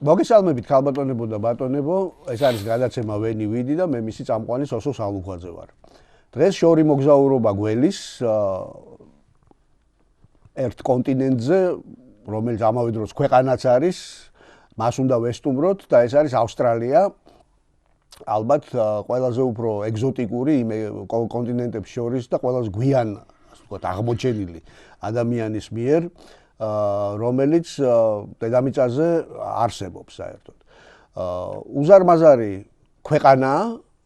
მოგესალმებით ქალბატონებო და ბატონებო, ეს არის გადაცემა ვენი ვიდი და მე მისი წამყვანი სოსო სალუქვაძე ვარ. დღეს შორი მოგზაურობა გველის ერთ კონტინენტზე, რომელიც ამავე დროს ქვეყანაც არის, მას უნდა ვესტუმროთ და ეს არის ავსტრალია. ალბათ ყველაზე უფრო ეგზოტიკური იმ კონტინენტებს შორის და ყველაზე გვიან, ასე ვთქვათ, აღმოჩენილი ადამიანის მიერ, რომელიც დედამიწაზე არსებობს საერთოდ. უზარმაზარი ქვეყანაა,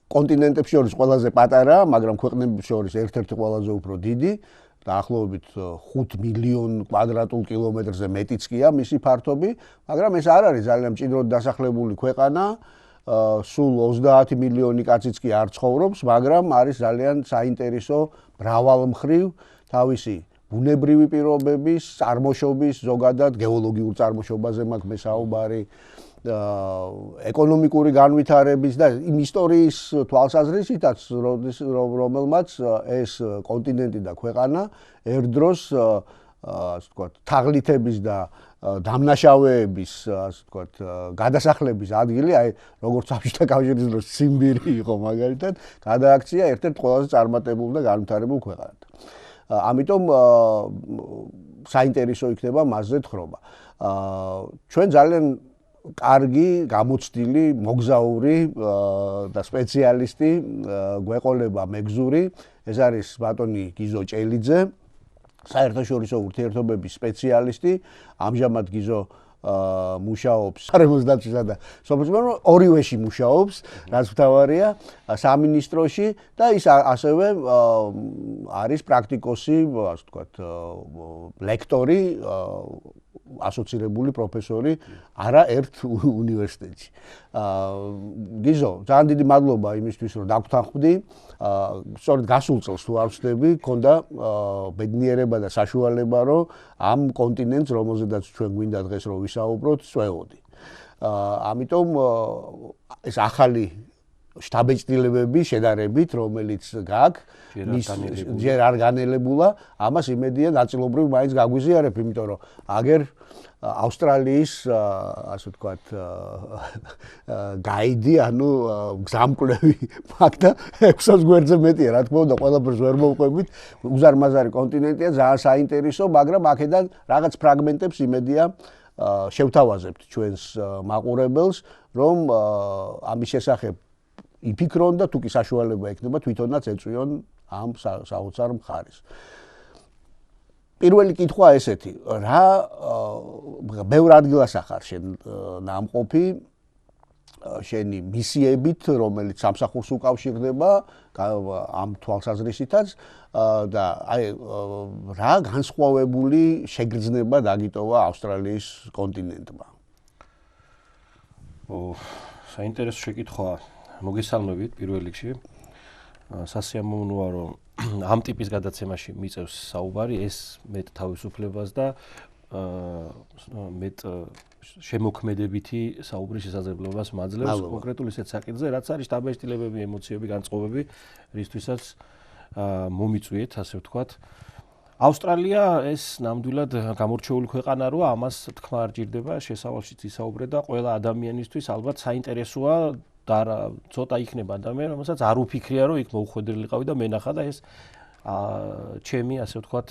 კონტინენტებს შორის ყველაზე პატარა, მაგრამ ქვეყნებს შორის ერთ-ერთი ყველაზე უფრო დიდი, დაახლოებით 5 მილიონ კვადრატულ კილომეტრზე მეტიც კი მისი ფართობი, მაგრამ ეს არ არის ძალიან მჭიდროდ დასახლებული ქვეყანა. სულ 30 მილიონი კაციც კი არ ცხოვრობს, მაგრამ არის ძალიან საინტერესო მრავალმხრივ თავისი ბუნებრივი პირობების, წარმოშობის, ზოგადად გეოლოგიურ წარმოშობაზე მაქვს მე საუბარი, ეკონომიკური განვითარების და იმ ისტორიის თვალსაზრისითაც, რომელმაც ეს კონტინენტი და ქვეყანა ერთდროს ასე ვთქვათ, თაღლითების და დამნაშავეების, ასე ვთქვათ, გადასახლების ადგილი, აი როგორც საბჭოთა კავშირის დროს ციმბირი იყო მაგალითად, გადააქცია ერთ-ერთ ყველაზე წარმატებულ და განვითარებულ ქვეყანად. ამიტომ საინტერესო იქნება მასზე თხრობა. ჩვენ ძალიან კარგი, გამოცდილი, მოგზაური და სპეციალისტი გვეყოლება მეგზური, ეს არის ბატონი გიზო ჭელიძე, საერთაშორისო ურთიერთობების სპეციალისტი. ამჟამად გიზო მუშაობს სარემოსდაცვისა და სოფლის ორივეში მუშაობს, რაც მთავარია, სამინისტროში და ის ასევე არის პრაქტიკოსი, ასე ვთქვათ, ლექტორი, ასოცირებული პროფესორი არაერთ უნივერსიტეტში. გიზო, ძალიან დიდი მადლობა იმისთვის, რომ დაგვთანხმდი. სწორედ გასულ წელს თუ არ ვცდები, მქონდა ბედნიერება და საშუალება, რომ ამ კონტინენტს, რომელზედაც ჩვენ გვინდა დღეს რომ ვისაუბროთ, წვევოდი. ამიტომ ეს ახალი შტაბეჭდილებები შედარებით, რომელიც გაქვს, ჯერ არ განელებულა, ამას იმედია ნაწილობრივ მაინც გაგვიზიარებ, იმიტომ რომ აგერ ავსტრალიის, ასე ვთქვათ, გაიდი, ანუ გზამკვლევი მაქვს და 600 გვერდზე მეტია, რა თქმა უნდა, ყველაფერს ვერ მოვყვებით. უზარმაზარი კონტინენტია, ძალიან საინტერესო, მაგრამ აქედან რაღაც ფრაგმენტებს იმედია შევთავაზებთ ჩვენს მაყურებელს, რომ ამის შესახებ იფიქრონ და თუ კი საშუალება ექნება, თვითონაც ეწვიონ ამ საოცარ მხარეს. პირველი კითხვა ესეთი, რა ბევრ ადგილას ახარ შენ ნამყოფი, შენი მისიებით, რომელიც სამსახურს უკავშირდება ამ თვალსაზრისითაც და აი რა განსხვავებული შეგრძნება დაგიტოვა ავსტრალიის კონტინენტმა? საინტერესო შეკითხვაა. მოგესალმებით პირველ რიგში. სასიამოვნოა, რომ ამ ტიპის გადაცემაში მიწევს საუბარი, ეს მეტ თავისუფლებას და მეტ შემოქმედებითი საუბრის შესაძლებლობას მაძლევს კონკრეტულ ისეთ საკითხზე, რაც არის შტაბეჭდილებები, ემოციები, განწყობები, რისთვისაც მომიწვიეთ, ასე ვთქვათ. ავსტრალია ეს ნამდვილად გამორჩეული ქვეყანა როა, ამას თქმა არ ჭირდება, შესავალშიც ისაუბრე და ყველა ადამიანისთვის ალბათ საინტერესოა და ცოტა იქნება ადამიანი, რომელსაც არ უფიქრია, რომ იქ მოუხვედრილიყავი და მენახა და ეს ჩემი, ასე ვთქვათ,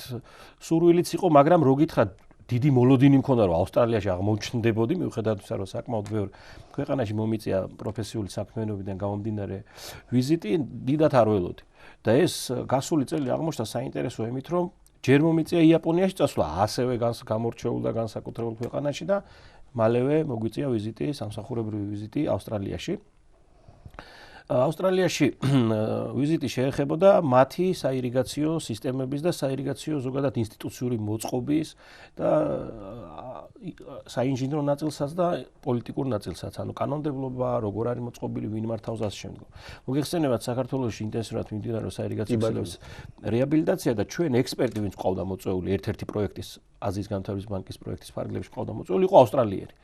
სურვილიც იყო, მაგრამ რო გითხრათ, დიდი მოლოდინი მქონდა, რომ ავსტრალიაში აღმოჩნდებოდი, მიუხედავად იმისა, რომ საკმაოდ ბევრ ქვეყანაში მომიწია პროფესიული საქმიანობიდან გამომდინარე ვიზიტი, დიდად არ ველოდი. და ეს გასული წელი აღმოჩნდა საინტერესო იმით, რომ ჯერ მომიწია იაპონიაში წასვლა, ასევე გამორჩეულ და განსაკუთრებულ ქვეყანაში და მალევე მოგვიწია ვიზიტი, სამსახურებრივი ვიზიტი ავსტრალიაში. ავსტრალიაში ვიზიტი შეეხებოდა მათი საირიგაციო სისტემების და საირიგაციო ზოგადად ინსტიტუციური მოწყობის და საინჟინრო ნაწილსაც და პოლიტიკურ ნაწილსაც, ანუ კანონმდებლობა, როგორ არის მოწყობილი, ვინ მართავს და ასე შემდეგ. მოგეხსენებათ, საქართველოში ინტენსიურად მიმდინარეობს საირიგაციო სისტემის რეაბილიტაცია და ჩვენ ექსპერტი, ვინც ყავდა მოწვეული ერთ-ერთი პროექტის აზიის განვითარების ბანკის პროექტის ფარგლებში ყავდა მოწვეული, იყო ავსტრალიელი.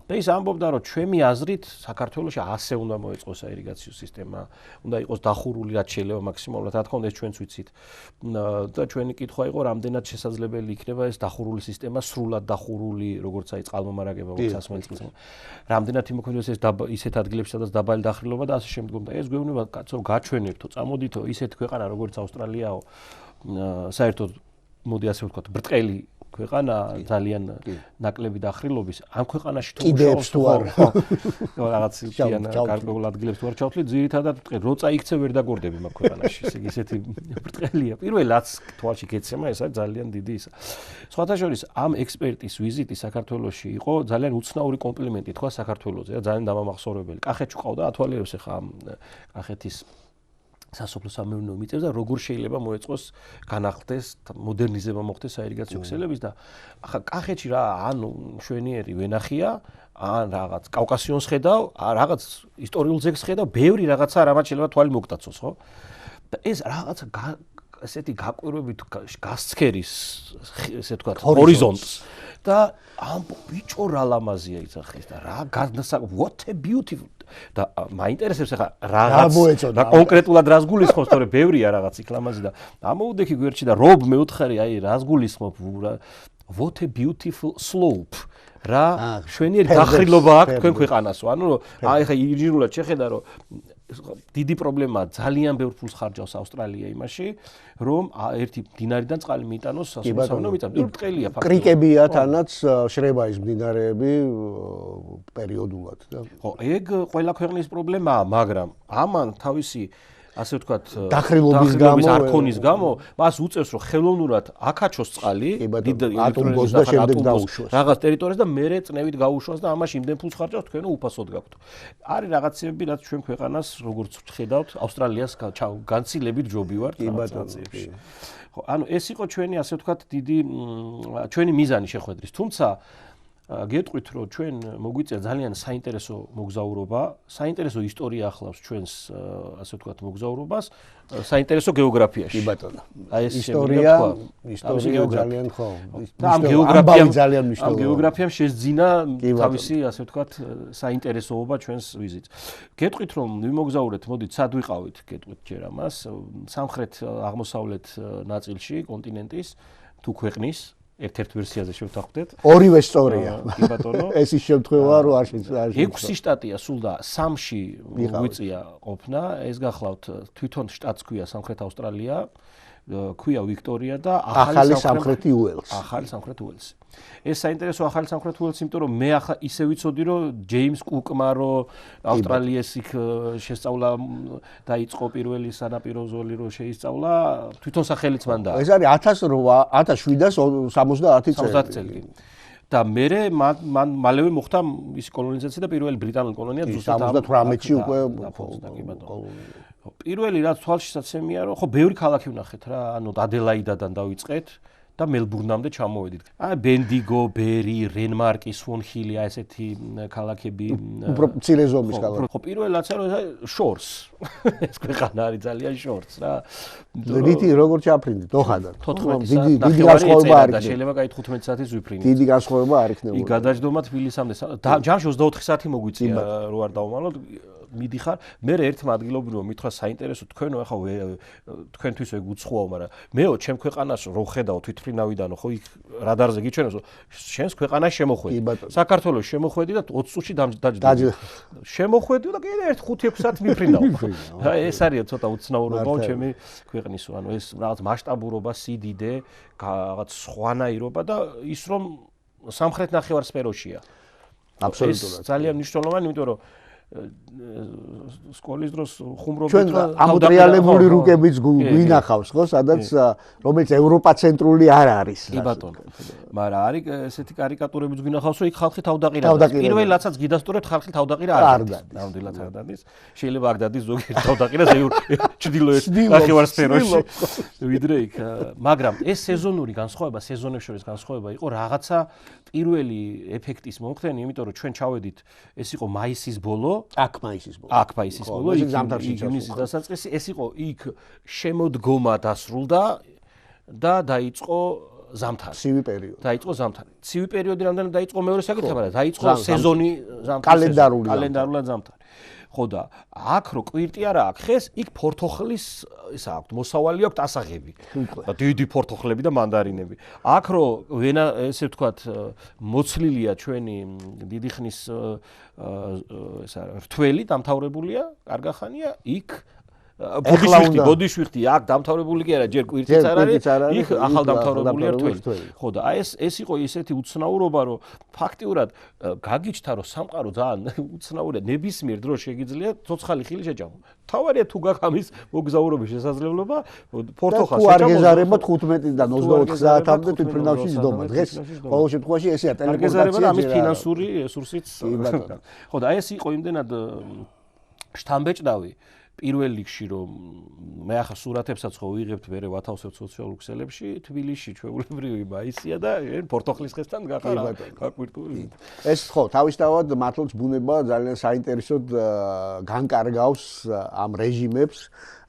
და ის ამბობდა, რომ ჩემი აზრით საქართველოში ასე უნდა მოეწყოს აირიგაციო სისტემა, უნდა იყოს დახურული რაც შეიძლება მაქსიმალურად, რა თქმა უნდა ეს ჩვენც ვიცით. და ჩვენი კითხვა იყო, რამდენად შესაძლებელი იქნება ეს დახურული სისტემა, სრულად დახურული, როგორც აი წყალმომარაგება, როგორც სასმელი წყლის. რამდენად იმოქმედებს ეს ისეთ ადგილებში, სადაც დაბალი დახრილობა და ასე შემდგომ. და ეს გვეუბნება, კაცო, გაჩვენებთო, წამოდითო, ისეთ ქვეყანა, როგორც ავსტრალიაო, საერთოდ მოდი ასე ვთქვათ, ბრტყელი ქვეყანა ძალიან ნაკლები დახრილობის ამ ქვეყანაში თუ კიდეებს თუ არ რაღაც იან გარკვეულ ადგილებს თუ არ ჩავთვლით ძირითადად როცა იქცე ვერ დაგორდები მაგ ქვეყანაში ისეთი ბრტყელია პირველად თვალში გეცემა ეს არის ძალიან დიდი ისა სხვათა შორის ამ ექსპერტის ვიზიტი საქართველოში იყო ძალიან უცნაური კომპლიმენტი თქვა საქართველოზე რა ძალიან დამამახსოვრებელი კახეთში ყავდა ათვალიერებს ახლა ამ კახეთის სასოფლო სამეურნეო მიწებს და როგორ შეიძლება მოეწყოს განახლდეს მოდერნიზება მოხდეს საირიგაციო ქსელების და ახლა კახეთში რა ანუ მშვენიერი ვენახია ან რაღაც კავკასიონს ხედავ რაღაც ისტორიულ ძეგლს ხედავ ბევრი რაღაცა რამაც შეიძლება თვალი მოგტაცოს ხო და ეს რაღაცა ესეთი გაკვირვებით გასცქერის ესე ვთქვათ ჰორიზონტს და ამ ბიჭო რა ლამაზია იცახეს და რა what a beautiful და მაინტერესებს ახლა რაღაც და კონკრეტულად რას გულისხმობს თორე ბევრია რაღაც იქ ლამაზი და ამოუდექი გვერდში და რობ მეუთხარი აი რას გულისხმობ what a beautiful slope რა შვენიერი დახრილობა აქვს თქვენ ქვეყანასო ანუ აი ახლა ინჟინერულად შეხედა რომ დიდი პრობლემაა ძალიან ბევრ ფულს ხარჯავს ავსტრალია იმაში რომ ერთი მდინარიდან წყალი მიიტანოს სასოფლო მიწაზე ბრტყელია ფაქტობრივად კრიკებია თანაც შრება ის მდინარეები პერიოდულად და ხო ეგ ყველა ქვეყნის პრობლემაა მაგრამ ამან თავისი ასე ვთქვათ დახრილობის არქონის გამო მას უწევს რომ ხელოვნურად აკაჩოს წყალი ატომბოს და შემდეგ დაუშვას რაღაც ტერიტორიას და მერე წნევით გაუშვას და ამაში იმდენ ფულს ხარჯავთ თქვენო უფასოდ გაქვთ არის რაღაცები რაც ჩვენ ქვეყანას როგორც ხედავთ ავსტრალიას განცილებით ჯობი ვართ რაღაცებში ხო ანუ ეს იყო ჩვენი ასე ვთქვათ დიდი ჩვენი მიზანი შეხვედრის თუმცა გეტყვით რომ ჩვენ მოგვიწია ძალიან საინტერესო მოგზაურობა, საინტერესო ისტორია ახლავს ჩვენს ასე ვთქვათ მოგზაურობას, საინტერესო გეოგრაფიაში. კი ბატონო. აი ეს ისტორია ძალიან ხო. ამ გეოგრაფიამ შეძინა თავისი ასე ვთქვათ საინტერესოობა ჩვენს ვიზიტს. გეტყვით რომ ვიმოგზაურეთ, მოდით სად ვიყავით, გეტყვით ჯერ ამას, სამხრეთ აღმოსავლეთ ნაწილში კონტინენტის თუ ქვეყნის ერთ-ერთ ვერსიაზე შევთანხმდეთ. ორივე სწორია. კი ბატონო. ეს ის შემთხვევა რომ არ შეიძლება. 6 შტატია სულ და 3-ში ვიწია ყოფნა. ეს გახლავთ თვითონ შტატს ქვია სამხრეთ ავსტრალია, ქვია ვიქტორია და ახალი სამხრეთი უელსი. ახალი სამხრეთ უელსი. ეს საინტერესო ახალი სამხრეთ უელსი, იმიტომ რომ მე ახლა ისე ვიცოდი რომ ჯეიმს კუკმა რომ ავსტრალიას იქ შესწავლა დაიწყო პირველი სანაპირო ზოლი რომ შეისწავლა, თვითონ სახელიც მან და ეს არის 1770 წელი. და მერე მან მალევე მოხდა ის კოლონიზაცია და პირველი ბრიტანული კოლონია ზუსტად 78-ში უკვე პირველი რაც თვალშისაცემია რომ ხო ბევრი ქალაქი ვნახეთ რა ანუ ადელაიდადან დავიწყეთ და მელბურნამდე ჩამოვედით. აი ბენდიგო, ბერი, რენმარკი, სვონჰილი, აი ესეთი ქალაქები უფრო მცირე ზომის ქალაქები. ხო პირველი რაც არის შორს. ეს ქვეყანა არის ძალიან შორს რა. რითი როგორ ჩაფრინდით? დოხადან. 14 დიდი განსხვავება არ და შეიძლება კაი 15 საათის ვიფრინით. დიდი განსხვავება არ იქნებოდა. იქ გადაჯდომა თბილისამდე. ჯამში 24 საათი მოგვიწია რო არ დავმალოთ. მიდიხარ, მე ერთმა ადგილობრივმა მითხრა საინტერესო თქვენო ახლა თქვენთვის ეგ უცხოა, მაგრამ მეო ჩემ ქვეყანას რო ხედავ თვითფრინავიდანო ხო იქ რადარზე გიჩვენოს რომ შენს ქვეყანას შემოხვედი. საქართველოს შემოხვედი და 20 წუთში დაჯდა. შემოხვედი და კიდე 1-5 საათი მიფრინავ. ეს არის ცოტა უცნაურობა ჩემი ქვეყნისო, ანუ ეს რაღაც მასშტაბურობა, სიდიდე, რაღაც სხვანაირობა და ის რომ სამხრეთ ნახევარსფეროშია. აბსოლუტურად. ძალიან მნიშვნელოვანი, იმიტომ რომ სკოლის დროს ხუმრობთ ჩვენ ამოტრიალებული რუკებიც გვინახავს ხო სადაც რომელიც ევროპა-ცენტრული არ არის კი ბატონო მაგრამ არის ესეთი კარიკატურებიც გვინახავს რომ იქ ხალხი თავდაყირა პირველი რაცაც გიდასტურებთ ხალხი თავდაყირა არ დადის ნამდვილად არ დადის შეიძლება არ დადის ზოგიერთ თავდაყირას ჩრდილოეთ ნახევარსფეროში ვიდრე იქ მაგრამ ეს სეზონური განსხვავება სეზონებს შორის განსხვავება იყო რაღაცა პირველი ეფექტის მომხდენი იმიტომ რომ ჩვენ ჩავედით ეს იყო მაისის ბოლო აქ მაისის ბოლო ივნისის დასაწყისი ეს იყო იქ შემოდგომა დასრულდა და დაიწყო ზამთარი. ცივი პერიოდი. დაიწყო ზამთარი. ცივი პერიოდი რამდენად დაიწყო მეორე საკითხი, მაგრამ დაიწყო სეზონი ზამთარი. კალენდარულად ზამთარი. ხო და აქ რო კვირტი არა აქვს ხეს, იქ ფორთოხლის ისა აქვს, მოსავალი აქვს ასაღები. და დიდი ფორთოხლები და მანდარინები. აქ რო ვენა ესე ვთქვათ მოცლილია ჩვენი დიდი ხნის ესა რთველი დამთავრებულია, კარგახანია, იქ ბოდიშვიხტი აქ დამთავრებული კი არა, ჯერ კვირტიც არ არის, იქ ახალ დამთავრებულია რთველი. ხო და აი ეს იყო ისეთი უცნაურობა, რომ ფაქტიურად გაგიჩნდა, რომ სამყარო ძალიან უცნაურია, ნებისმიერ დროს შეგიძლია ცოცხალი ხილი შეჭამო. თავარია თუ გაქვს ამის მოგზაურობის შესაძლებლობა, ფორთოხას შეჭამო. თუ არ გეზარება 15-დან 24 საათამდე თვითმფრინავში ჯდომა. დღეს ყოველ შემთხვევაში ესეა ტელეპორტაცია ამის ფინანსური რესურსიც. ხო და აი ეს იყო იმდენად შთამბეჭდავი პირველ რიგში რომ მე ახლა სურათებსაც ხო ვიღებთ მერე ვათავსებთ სოციალურ ქსელებში თბილისში ჩვეულებრივი მაისია და პორტოხლის ხესთან გახარა გაკვირტული ეს ხო თავისთავად მართლაც ბუნება ძალიან საინტერესოდ განკარგავს ამ რეჟიმებს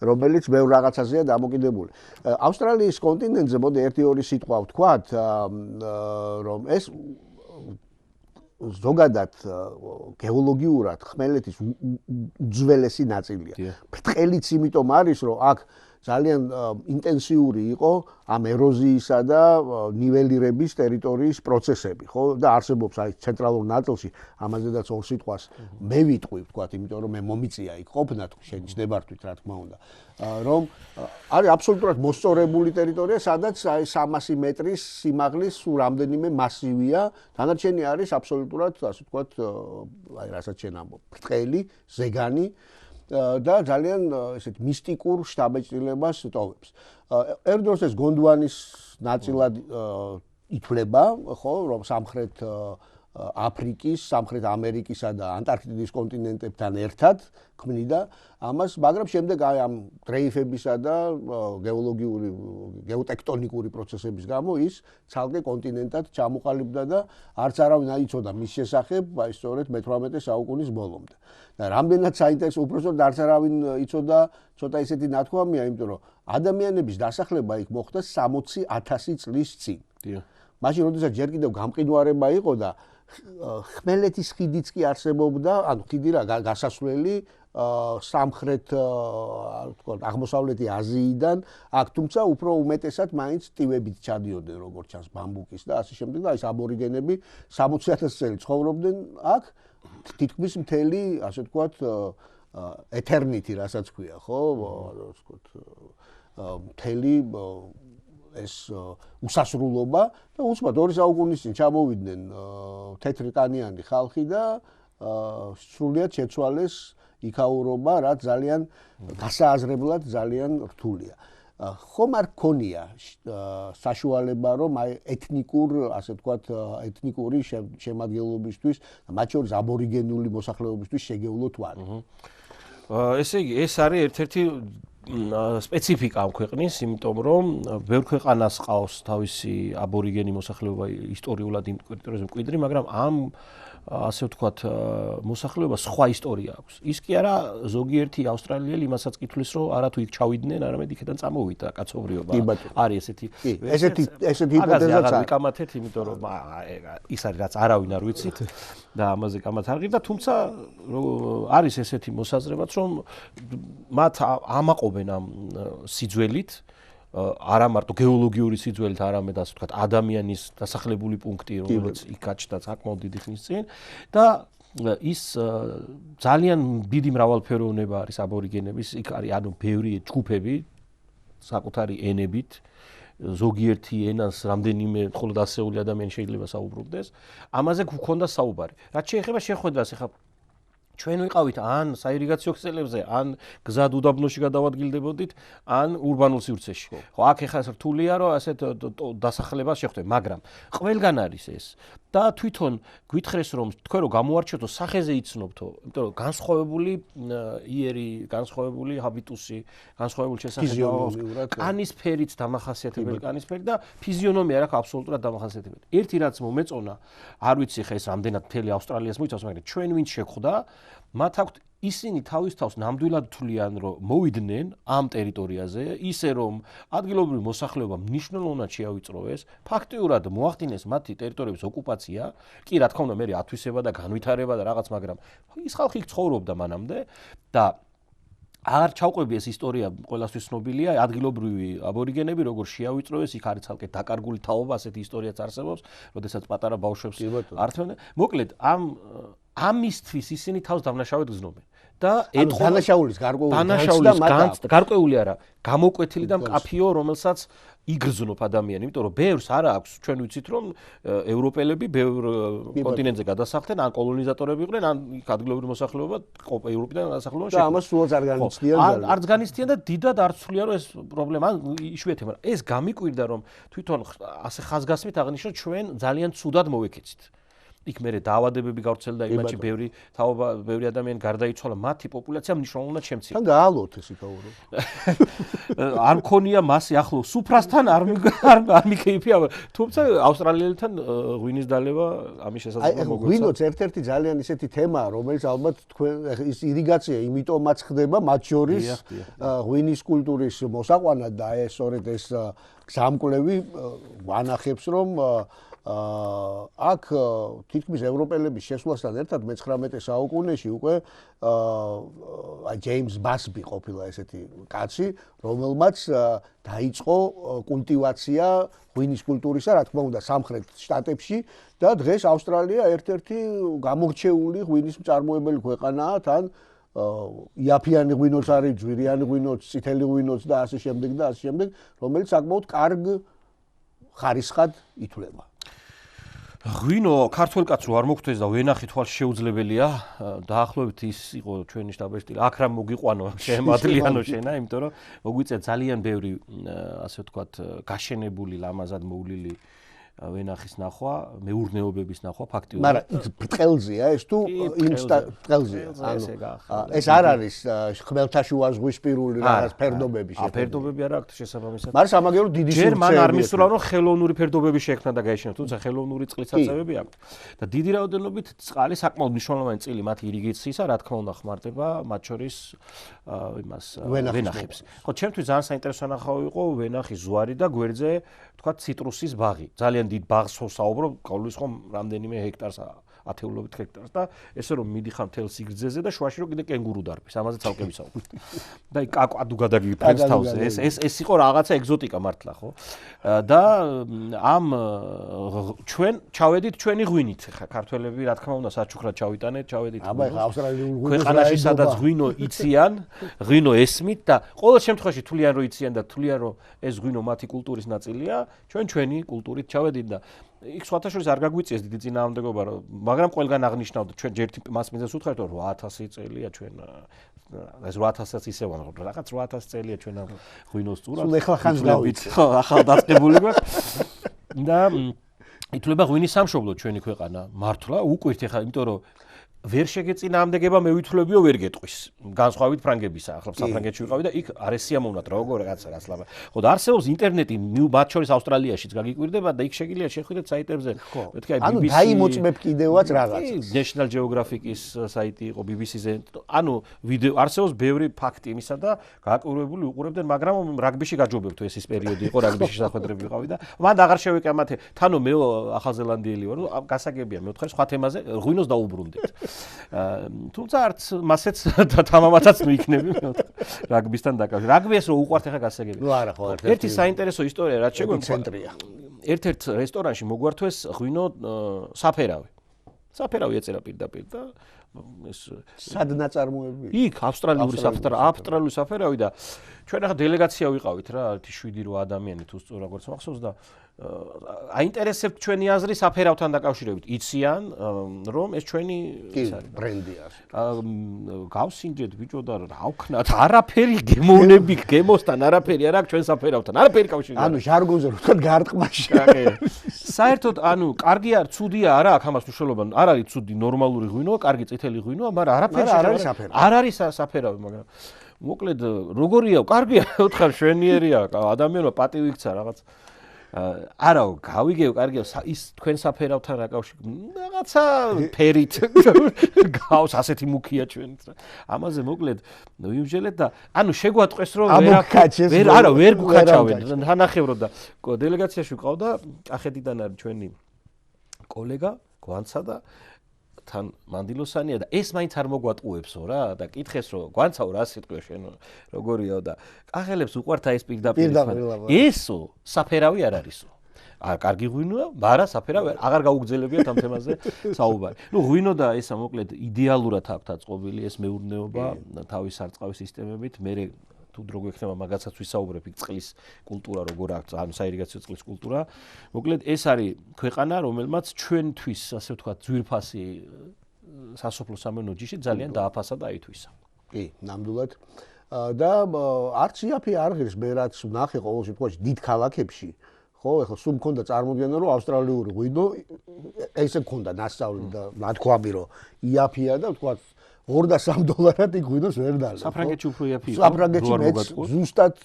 რომელიც ბევრ რაღაცაზეა დამოკიდებული ავსტრალიის კონტინენტზე მოდი 1-2 სიტყვა ვთქვათ რომ ეს ზოგადად გეოლოგიურად ხმელეთის უძველესი ნაწილია. ბრტყელიც იმიტომ არის, რომ აქ ძალიან ინტენსიური იყო ამ ეროზიისა და ნიველირების ტერიტორიის პროცესები, ხო? და არსებობს აი ცენტრალურ ნაწილში, ამაზედაც ორ სიტყვას მე ვიტყვი, ვთქვათ, იმიტომ რომ მე მომიწია იქ ყოფნა, შეჯდებართვით, რა თქმა უნდა. რომ არის აბსოლუტურად მოსწორებული ტერიტორია, სადაც აი 300 მეტრის სიმაღლის სულ რამდენიმე მასივია, დანარჩენი არის აბსოლუტურად, ასე ვთქვათ, აი რასაც შენ ამბობ, ბრტყელი, ზეგანი და ძალიან ესეთ მისტიკურ შთაბეჭდილებას ტოვებს. ერთ დროს ეს გონდვანის ნაწილად ითვლება, ხო, რომ სამხრეთ აფრიკის, სამხრეთ ამერიკისა და ანტარქტიდის კონტინენტებთან ერთად ქმნიდა ამას, მაგრამ შემდეგ აი ამ დრეიფებისა და გეოლოგიური, გეოტექტონიკური პროცესების გამო ის ცალკე კონტინენტად ჩამოყალიბდა და არც არავინ აიცოდა მის შესახებ, აი სწორედ მე-18 საუკუნის ბოლომდე. და რამდენად საინტერესო, უბრალოდ არც არავინ იცოდა, ცოტა ისეთი ნათქვამია, იმიტომ რომ ადამიანების დასახლება იქ მოხდა 60,000 წლის წინ. მაშინ როდესაც ჯერ კიდევ გამყინვარება იყო და ხმელეთის ხიდიც კი არსებობდა, ანუ ხიდი რა გასასვლელი სამხრეთ ვთქვათ აღმოსავლეთი აზიიდან, აქ თუმცა უფრო უმეტესად მაინც ტივებით ჩადიოდნენ როგორც ჩანს ბამბუკის და ასე შემდეგ და ის აბორიგენები 60,000 წელი ცხოვრობდნენ აქ თითქმის მთელი ასე ვთქვათ ეთერნიტი რასაც ქვია ხო ასე ვთქვათ მთელი ეს უსასრულობა და უსმოთ 2 საუკუნის წინ ჩამოვიდნენ თეთრკანიანი ხალხი და სრულიად შეცვალეს იქაურობა, რაც ძალიან გასააზრებლად ძალიან რთულია. ხომ არ გქონია საშუალება, რომ აი ეთნიკურ, ასე ვთქვათ, ეთნიკური შემადგენლობისთვის, მათ შორის აბორიგენული მოსახლეობისთვის შეგეულო თვალი. ესე იგი, ეს არის ერთ-ერთი სპეციფიკა ამ ქვეყნის, იმიტომ რომ ბევრ ქვეყანას ყავს თავისი აბორიგენი მოსახლეობა ისტორიულად იმ ტერიტორიაზე მკვიდრი, მაგრამ ამ ასე ვთქვათ, მოსახლეობა სხვა ისტორია აქვს. ის კი არა ზოგიერთი ავსტრალიელი იმასაც კითხვის, რომ არა თუ იქ ჩავიდნენ, არამედ იქიდან წამოვიდა კაცობრიობა. არის ესეთი ჰიპოთეზაც არის. ვიკამათეთ, იმიტომ რომ ის არის რაც არავინ არ ვიცით და ამაზე კამათ არ ღირდა, თუმცა არის ესეთი მოსაზრებაც, რომ მათ ამაყობენ ამ სიძველით არა მარტო გეოლოგიური სიძველით, არამედ ასე ვთქვათ, ადამიანის დასახლებული პუნქტი, რომელიც იქ გაჩნდა საკმაოდ დიდი ხნის წინ და ის ძალიან დიდი მრავალფეროვნება არის აბორიგენების, იქ არის ანუ ბევრი ჯგუფები საკუთარი ენებით, ზოგიერთი ენას რამდენიმე მხოლოდ ასეული ადამიანი შეიძლება საუბრობდეს, ამაზე გვქონდა საუბარი. რაც შეეხება შეხვედრას, ეხლა ჩვენ ვიყავით ან საირიგაციო ქსელებზე, ან გზად უდაბნოში გადავადგილდებოდით, ან ურბანულ სივრცეში. ხო, აქ ეხლა რთულია, რომ ასეთ დასახლებას შეხვდეთ, მაგრამ ყველგან არის ეს. და თვითონ გვითხრეს, რომ თქვენ რომ გამოარჩიოთ, სახეზე იცნობთო, იმიტომ რომ განსხვავებული იერი, განსხვავებული ჰაბიტუსი, განსხვავებული შესაძლებლობა, კანის ფერით დამახასიათებელი კანის ფერი და ფიზიონომია რა აბსოლუტურად დამახასიათებელი. ერთი რაც მომეწონა, არ ვიცი ხა ეს რამდენად მთელი ავსტრალიას მოიცავს, მაგრამ ჩვენ ვინც შეხვდა, მათ აქვთ ისინი თავის თავს ნამდვილად თვლიან, რომ მოვიდნენ ამ ტერიტორიაზე, ისე რომ ადგილობრივი მოსახლეობა მნიშვნელოვნად შეავიწროეს, ფაქტიურად მოახდინეს მათი ტერიტორიების ოკუპაცია, კი რა თქმა უნდა, მე ათვისება და განვითარება და რაღაც, მაგრამ ის ხალხი ცხოვრობდა მანამდე და არ ჩავყვები ეს ისტორია ყველასთვის ცნობილია, ადგილობრივი აბორიგენები როგორ შეავიწროეს, იქ არის ცალკე დაკარგული თაობა, ასეთი ისტორიაც არსებობს, როდესაც პატარა ბავშვებს ართმევდნენ. მოკლედ, ამისთვის ისინი თავს დამნაშავედ გზნობენ. და დანაშაულის გარკვეული არა, გამოკვეთილი და მკაფიო, რომელსაც იგრძნობს ადამიანი, იმიტომ რომ ბევრს არა აქვს, ჩვენ ვიცით რომ ევროპელები ბევრ კონტინენტზე გადასახლდნენ, ან კოლონიზატორები იყვნენ, ან ადგილობრივი მოსახლეობა ევროპიდან გადასახლდნენ. და ამას სულაც არ განიცდიან. არც განიცდიან და დიდად არ ცვლიან რომ ეს პრობლემა იშვიათია, მაგრამ ეს გამიკვირდა რომ თვითონ ასე ხაზგასმით აღნიშნოთ ჩვენ ძალიან ცუდად მოვეკეცით. იქ მერე დაავადებები გავრცელდა, იმაში ბევრი ადამიანი გარდაიცვალა, მათი პოპულაცია მნიშვნელოვნად შემცირდა. თან გაალოთ ეს იქაურო. არ მქონია მასე ახლო სუფრასთან არ მიქეიფია, თუმცა ავსტრალიელებთან ღვინის დალევა ამის შესაძლებლობა მოგვეცა. ღვინოც ერთ-ერთი ძალიან ისეთი თემაა, რომელიც ალბათ თქვენ ის ირიგაცია იმიტომაც ხდება, მათ შორის ღვინის კულტურის მოსაყვანად და ეს სწორედ ეს გზამკვლევი ვანახებს რომ აქ თითქმის ევროპელების შესვლასთან ერთად მე-19 საუკუნეში უკვე ჯეიმს ბასბი ყოფილა ესეთი კაცი, რომელმაც დაიწყო კულტივაცია ღვინის კულტურისა, რა თქმა უნდა, სამხრეთ შტატებში და დღეს ავსტრალია ერთ-ერთი გამორჩეული ღვინის მწარმოებელი ქვეყანაა, თან იაფიანი ღვინოც არის, ძვირიანი ღვინოც, წითელი ღვინოც და ასე შემდეგ და ასე შემდეგ, რომელიც საკმაოდ კარგ ხარისხად ითვლება. ღვინო ქართველ კაცს რო არ მოგხვდეს და ვენახი თვალს შეუძლებელია, დაახლოებით ის იყო ჩვენი შტაბ-ეშტილი. აქ რა მოგიყვანო, შემადლიანო შენა, იმიტომ რომ მოგვიწია ძალიან ბევრი ასე ვთქვათ, გაშენებული, ლამაზად მოვლილი ვენახის ნახვა, მეურნეობების ნახვა ფაქტიურად. მაგრამ ის ბრტყელზეა ეს თუ ბრტყელზეა. ეს არ არის ხმელთაშუა ზღვისპირული რაღაც ფერდობები შექმნა. ფერდობები არა აქვს შესაბამისად. მაგრამ სამაგერო დიდი სივრცეები. ჯერ მან არ მისულა რომ ხელოვნური ფერდობები შექმნა და გაეშინა, თუმცა ხელოვნური წყლისაწევები აქვს. და დიდი რაოდენობით წყალი საკმაოდ მნიშვნელოვანი წილი მათი ირიგაციისა, რა თქმა უნდა, ხმარდება მათ შორის იმას ვენახებს. ხო, ჩემთვის ძალიან საინტერესო ნახავი იყო ვენახის ზვარი და გვერდზე თქვა ციტრუსის ბაღი. ძალიან დიდ ბაღს ვსაუბრობ, ყოვლის ხომ რამდენიმე ჰექტარს, ათეულობით ჰექტარს და ესე რომ მიდიხარ მთელ სიგრძეზე და შუაში რომ კიდე კენგურუ დარბის, ამაზე ცალკე ვისაუბრებ. და კაკადუ გადაგიფრენს თავზე. ეს იყო რაღაცა ეგზოტიკა მართლა, ხო? და ამ ჩვენ ჩავედით ჩვენი ღვინით, ხა ქართველები რა თქმა უნდა საჩუქრად ჩავიტანეთ, ჩავედით. აბა ხა ავსტრალიელი ღვინო ქვეყანაში სადაც ღვინო იციან, ღვინო ესმით და ყოველ შემთხვევაში თვლიან რომ იციან და თვლიან რომ ეს ღვინო მათი კულტურის ნაწილია, ჩვენი კულტურით ჩავედით და იქ სხვათა შორის არ გაგვიწიეს დიდი წინააღმდეგობა, მაგრამ ყველგან აღნიშნავდა ჩვენ ჯერ მას მიზანს უთხარით რომ 8000 წელია ჩვენ ეს 8000-ს ისე ვამბობ, რაღაც 8000 წელია ჩვენ ამ ღვინოს წურად. სულ ეხლა ხანს გავიწევთ. ხო, ახალ დაწყებული გვაქვს. და ითვლება ღვინის სამშობლო ჩვენი ქვეყანა. მართლა უკვირთ ეხლა, იმიტომ რომ ვერ შეგეწინააღმდეგება მე ვითვლებიო ვერ გეტყვის. განსხვავებით ფრანგებისა, ახლა საფრანგეთში ვიყავი და იქ არ ესიამოვნათ როგორ რაღაცა რაც ლაბა. ხო და არსებობს ინტერნეტი, მათ შორის ავსტრალიაშიც გაგიკვირდება და იქ შეგიძლია შეხვიდეთ საიტებზე. მეთქი აი BBC. ანუ დაიმოწმებ კიდევაც რაღაცას. National Geographic-ის საიტი იყო BBC-ზე. ანუ ვიდეო არსებობს ბევრი ფაქტი იმისა და გააკვირვებული უყურებდნენ, მაგრამ რაგბიში გაჯობებთ ეს პერიოდი იყო, რაგბიში შეხვედრები ვიყავი და მანდ აღარ შევეკამათე. თანო მე ახალზელანდიელი ვარ, გასაგებია მე ვთქვი სხვა თემაზე ღვინოს დაუბრუნდით. თუმცა არც მასეც თამამათაც მიიქნები რაგბისთან დაკავშირებით. რაგბი ეს რო უყვართ ახლა გასაგები. ნუ არა ხო, ერთი საინტერესო ისტორია რაც შეგვიძლია ცენტრია. ერთ-ერთ რესტორანში მოგვართვეს ღვინო საფერავი. საფერავი ეწერა პირდაპირ და ეს სად ნაწარმოები? იქ ავსტრალიური საფერავი და ჩვენ ახლა დელეგაცია ვიყავით რა, 7-8 ადამიანი თუ სწორად მახსოვს და აინტერესებთ ჩვენი აზრი საფერავთან დაკავშირებით. იციან რომ ეს ჩვენი ის არის ბრენდია. გავსინჯეთ ბიჭო და რა ვქნათ, არაფერი გემოვნები, გემოსთან არაფერი არ აქვს ჩვენ საფერავთან. არაფერი კავშირი. ანუ ჟარგონზე ვთქვათ გარტყმაში. საერთოდ ანუ კარგი არ ცუდია არა აქ ამას მნიშვნელობა. არ არის ცუდი ნორმალური ღვინოა, კარგი წითელი ღვინოა, მაგრამ არაფერი არ არის საფერავი, მაგრამ მოკლედ როგორია, კარგია, უთხარ შვენიერია, ადამიანო პატივი იქცა რაღაც. არაო, გავიგეო, კარგია, ის თქვენ საფერავთან რაკავშირი რაღაცა ფერით გავს ასეთი მუქია ჩვენით. ამაზე მოკლედ ვიმსჯელეთ და ანუ შეგვატყვეს რომ ვერ გუქაჩავენ. თანახევრო და დელეგაციაში ვყავდა კახეთიდან არის ჩვენი კოლეგა გვანცა და თან მანდილოსანია და ეს მაინც არ მოგვატყუებსო რა და კითხეს რომ გვანცაო რა სიტყვია შენ როგორიაო და კახელებს უყვართ ეს პირდაპირ ესო საფერავი არ არისო კარგი ღვინოა მაგრამ საფერავი აღარ გაუგზელებიათ ამ თემაზე საუბარი ნუ ღვინო და ესა მოკლედ იდეალურად აქვთ აწყობილი ეს მეურნეობა თავის სარწყავი სისტემებით მე თუ დრო გვექნება მაგაცაც ვისაუბრებ იქ წყლის კულტურა როგორ აქვს ანუ საირიგაციო წყლის კულტურა მოკლედ ეს არის ქვეყანა რომელმაც ჩვენთვის ასე ვთქვათ ძვირფასი სასოფლო სამეურნეო ჯიში ძალიან დააფასა და აითვისა კი ნამდვილად და არც იაფი არ ღირს მე რაც ვნახე ყოველ შემთხვევაში დიდ ქალაქებში ხო ეხლა სულ მქონდა წარმოდგენა რომ ავსტრალიური ღვინო ესე მქონდა ნასწავლი და ნათქვამი რომ იაფია და ვთქვათ $2 და $3 იქ ღვინოს ვერ დალე. საფრანგეთში უფრო იაფი იყო. საფრანგეთში მეც ზუსტად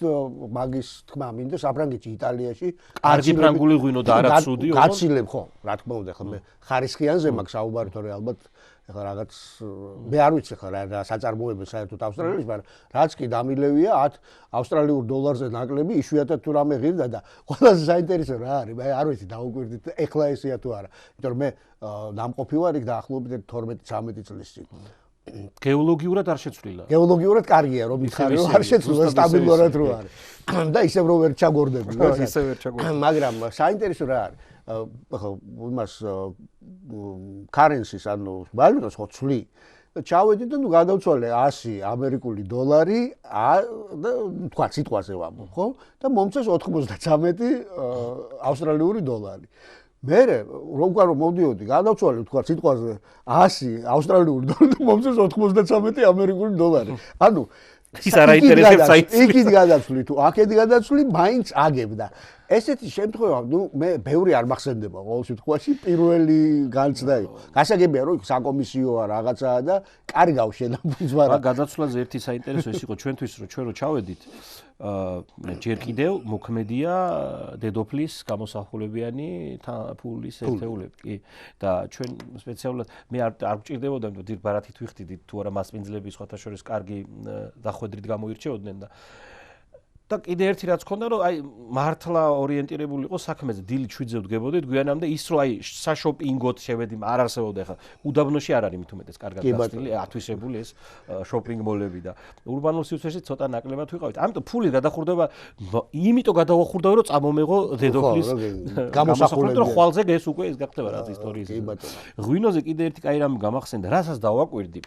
მაგის თქმა მინდა საფრანგეთში იტალიაში კარგი ფრანგული ღვინო და არა ცუდი იყო. გაცილებ ხო, რა თქმა უნდა, ხო მე ხარისხიანზე მაქვს საუბარი თორე ალბათ ეხლა რაღაც მე არ ვიცი ხა რა საწარმოებო საერთოდ ავსტრალიაში, მაგრამ რაც კი დამილევია 10 ავსტრალიურ დოლარზე ნაკლები იშვიათად თუ რამე ღირდა და ყველაზე საინტერესო რა არის, მე არ ვიცი დაუკვირდით ეხლა ესეა თუ არა. იმიტომ რომ მე დამყოფი ვარ იქ დაახლოებით 12-13 წლის წინ. გეოლოგიურად არ შეცვლილა. გეოლოგიურად კარგია რომ იხარი რომ არ შეცვლილა სტაბილურად რო არის. და ისევ რომ ვერ ჩაგორდები. ისევ ვერ ჩაგორდები. მაგრამ საინტერესო რა არის? ახლა იმას კარენსის ანუ ვალუტას ხო ცვლი და ჩავედი და ნუ გადავცვალე 100 ამერიკული დოლარი და თქვა სიტყვაზე ვამბობ ხო და მომწეს 93 ავსტრალიური დოლარი. მე როგორ მოვდიოდი გადავცვალე თქვა სიტყვაზე 100 ავსტრალიური დოლარი და მომწეს 93 ამერიკული დოლარი. ანუ ის არ აინტერესებს საერთოდ. იქით გადაცვლი თუ აქეთ გადაცვლი მაინც აგებდა. ესეთი შემთხვევა, ნუ მე ბევრი არ მახსენდება ყოველ შემთხვევაში პირველი განცდა იყო. გასაგებია რომ საკომისიოა რაღაცაა და კარგავ შენაბუნს მაგრამ გადაცვლაზე ერთი საინტერესო ის იყო ჩვენთვის რომ ჩვენ რო ჩავედით ჯერ კიდევ მოქმედია დედოფლის გამოსახულებიანი ფულის ერთეულები კი და ჩვენ სპეციალურად მე არ გვჭირდებოდა დიდ ბარათით ვიხდით თუ არა მასპინძლები სხვათა შორის კარგი დახვედრით გამოირჩეოდნენ და კიდე ერთი რაც ქონდა რომ აი მართლა ორიენტირებული იყო საქმეზე დილით 7-ზე ვდგებოდით გვიანამდე ის რომ აი საშოპინგოთ შევედი არ არსებობდა ხა უდაბნოში არ არის მithumetes კარგად გასწრილი ათვისებული ეს შოპინგ მოლები და ურბანულ სივრცეში ცოტა ნაკლებად ვიყავით ამიტომ ფული გადახურდება იმიტომ გადავახურდა რომ წამომეღო დედოფლის გამოსახულება რომ ხვალზე ეს უკვე ეს გახდება რაც ისტორიის ღვინოზე კიდე ერთი კაი რამე გამახსენდა რასაც დავაკვირდი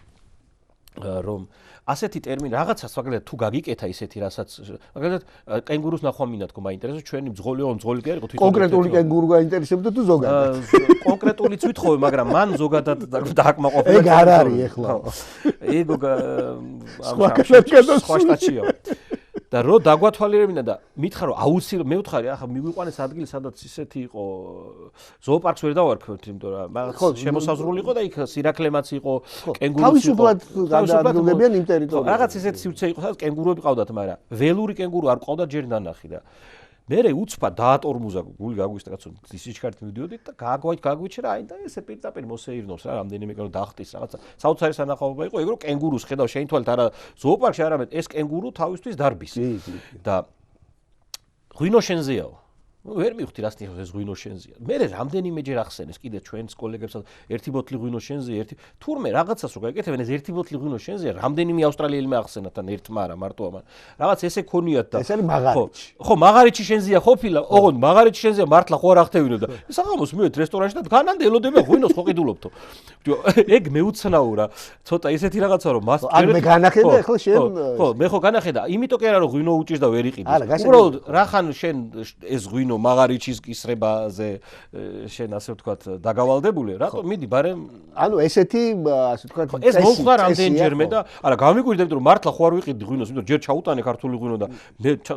რომ ასეთი ტერმინი რაღაცას მაგალითად თუ გაგიკეთა ისეთი რასაც მაგალითად კენგურუს ნახვა მინდა თქო მაინტერესებს ჩვენი მძღოლი კი არ იყო თვითონ კონკრეტული კენგურუ გაინტერესებდა თუ ზოგადად კონკრეტულიც ვითხოვე მაგრამ მან ზოგადად დააკმაყოფილა ეგ არ არის ეხლა ეგ სხვა შტატშია და რო დაგვათვალიერებინა და მითხრა რომ აუცილებლად მე ვთხარი ახლა მივიყვანეს ადგილი სადაც ისეთი იყო ზოოპარკს ვერ დავარქვევთ იმიტომ რომ რაღაც შემოსაზღვრული იყო და იქ სირაქლემაც იყო კენგურუც იყო გადაადგილდებიან იმ ტერიტორიაზე რაღაც ესეთი სივრცე იყო სადაც კენგურუები ყავდათ მაგრამ ველური კენგურუ არ ყავდა ჯერ ნანახი და მე უცბად დაატორმუზა გული გაგვიშთა კაცო ისიჩქარით მივდიოდით და გაგვიჩერა აი და ესე პირდაპირ მოსეირნობს რა რამდენიმე კენგურუ დახტის რაღაცა საოცარი სანახაობა იყო ეგ რომ კენგურუს ხედავ შენ თვალით არა ზოოპარკში არამედ ეს კენგურუ თავისთვის დარბის და ღვინო შენზეაო ვერ მივხვდი რას ნიშნავს ეს ღვინო შენზეა მე რამდენიმეჯერ ახსენეს კიდე ჩვენს კოლეგებსაც ერთი ბოთლი ღვინო შენზეა ერთი თურმე რაღაცას რო გაიკეთებენ ეს ერთი ბოთლი ღვინო შენზეა რამდენიმე ავსტრალიელმა ახსენა თან ერთმა არა მარტო ამან რაღაც ესე ქონიათ და ეს არის მაღარიჩი ხო მაღარიჩი შენზეა ყოფილა ოღონდ მაღარიჩი შენზეა მართლა ხო არ ახტევინო და საღამოს მივედი რესტორანში და განამდე ელოდება ღვინოს ხო ყიდულობთო ეგ მეუცნაურა ცოტა ესეთი რაღაცა რომ მას არ მე განახედა ახლა შენ ხო მე ხო განახედა იმიტომ კი არა რომ ღვინო უჭირს და ვერ იყიდეს უბრალოდ რახან შენ ეს ღვინო მაღარიჩის კისრებაზე შენ ასე ვთქვათ დაგავალდებული რატო მიდი ბარემ ანუ ესეთი ასე ვთქვათ ეს მოხდა რამდენჯერმე და არა გამიგვირდა რომ მართლა ხო არ ვიყიდი ღვინოს იმიტომ ჯერ ჩაუტანე ქართული ღვინო და